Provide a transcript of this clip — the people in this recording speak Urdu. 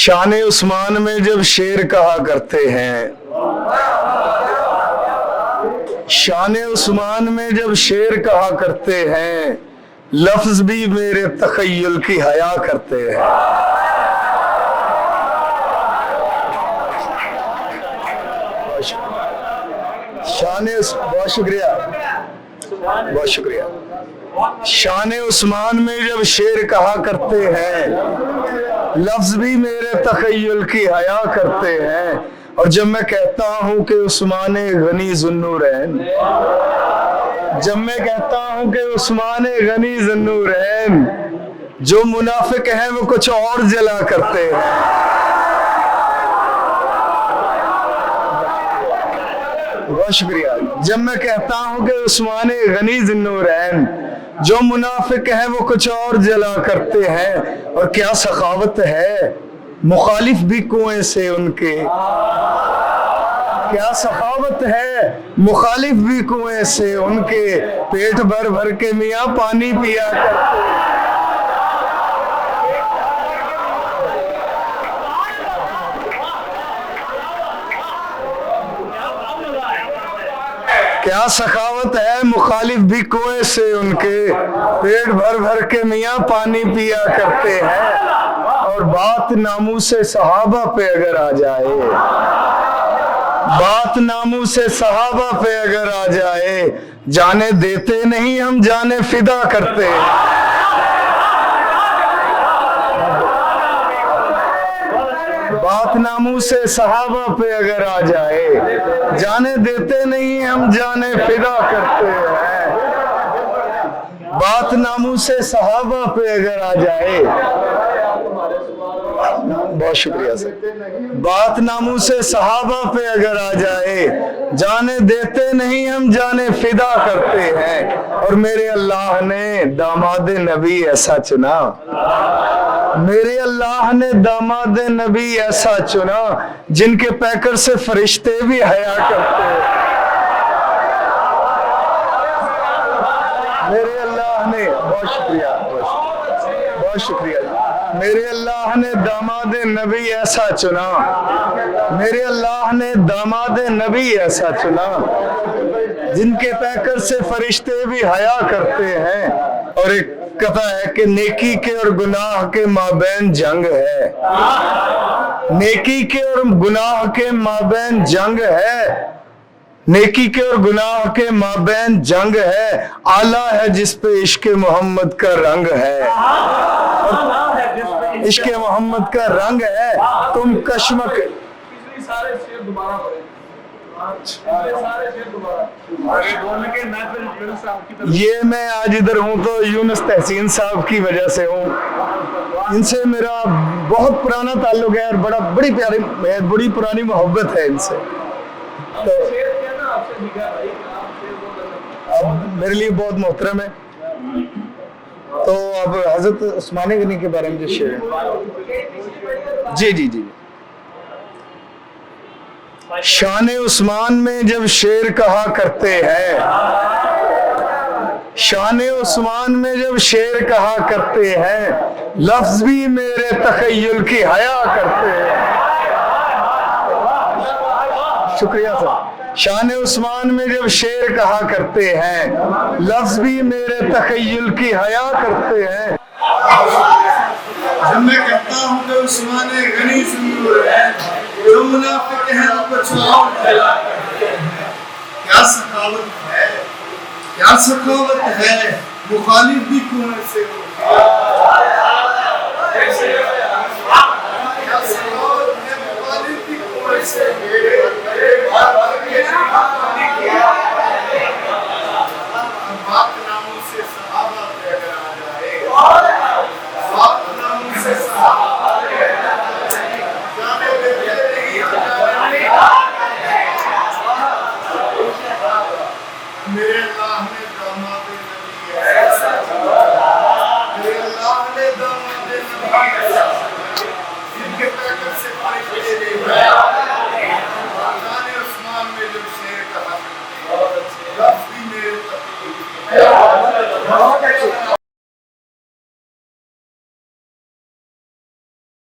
شان عثمان میں جب شعر کہا کرتے ہیں، شان عثمان میں جب شعر کہا کرتے ہیں، لفظ بھی میرے تخیل کی حیا کرتے ہیں۔ بہت شکریہ، بہت شکریہ۔ شان عثمان میں جب شعر کہا کرتے ہیں، لفظ بھی میرے تخیل کی حیا کرتے ہیں۔ اور جب میں کہتا ہوں کہ عثمان غنی ذوالنورین، جب میں کہتا ہوں کہ عثمان غنی ذوالنورین، جو منافق ہیں وہ کچھ اور جلا کرتے ہیں۔ بہت شکریہ۔ جب میں کہتا ہوں کہ عثمان غنی ذوالنورین، جو منافق ہیں وہ کچھ اور جلا کرتے ہیں۔ اور کیا سخاوت ہے مخالف بھی کنویں سے ان کے، کیا سخاوت ہے مخالف بھی کنویں سے ان کے، پیٹ بھر بھر کے میاں پانی پیا کرتے ہیں۔ کیا سخاوت ہے مخالف بھی کنویں سے ان کے، پیٹ بھر بھر کے میاں پانی پیا کرتے ہیں۔ اور بات ناموس صحابہ پہ اگر آ جائے، بات ناموس صحابہ پہ اگر آ جائے، جانے دیتے نہیں ہم جانے فدا کرتے ہیں۔ بات ناموس صحابہ پہ اگر آ جائے، جانے دیتے نہیں ہم جانے فدا کرتے ہیں۔ بات ناموس صحابہ پہ اگر آ جائے، بہت شکریہ سر، بات ناموس صحابہ پہ اگر آ جائے، جانے دیتے نہیں ہم جانے فدا کرتے ہیں۔ اور میرے اللہ نے داماد نبی ایسا چنا، میرے اللہ نے داماد نبی ایسا چنا، جن کے پیکر سے فرشتے بھی حیا کرتے ہیں۔ میرے اللہ نے، بہت شکریہ، بہت شکریہ، میرے اللہ نے داماد نبی ایسا چنا، میرے اللہ نے داماد نبی ایسا چنا، جن کے پیکر سے فرشتے بھی حیا کرتے ہیں۔ اور ایک کہتا ہے کہ نیکی کے اور گناہ کے مابین جنگ ہے، نیکی کے اور گناہ کے مابین جنگ ہے، نیکی کے اور گناہ کے مابین جنگ ہے، آلہ ہے جس پہ عشق محمد کا رنگ ہے، عشق محمد کا رنگ ہے، تم کشمک۔ یہ میں آج ادھر ہوں تو یونس تحسین صاحب کی وجہ سے ہوں، ان سے میرا بہت پرانا تعلق ہے اور بڑی پرانی محبت ہے ان سے، تو اب میرے لیے بہت محترم ہے۔ تو اب حضرت عثمان غنی کے بارے میں جو شعر ہے، جی جی جی، شان عثمان میں جب شعر کہا کرتے ہیں، شان عثمان میں جب شعر کہا کرتے ہیں، لفظ بھی میرے تخیل کی حیا کرتے ہیں۔ شکریہ سر۔ شان عثمان میں جب شعر کہا کرتے ہیں، لفظ بھی میرے تخیل کی حیا کرتے ہیں۔ جب میں کہتا ہوں کہ عثمان غنی ذوالنورین، جو منافق ہیں وہ کچھ اور جلا کرتے ہیں۔ کیا سخاوت ہے، کیا سخاوت ہے مخالف بھی کنویں سے کیا سخاوت ہے مخالف بھی کنویں سے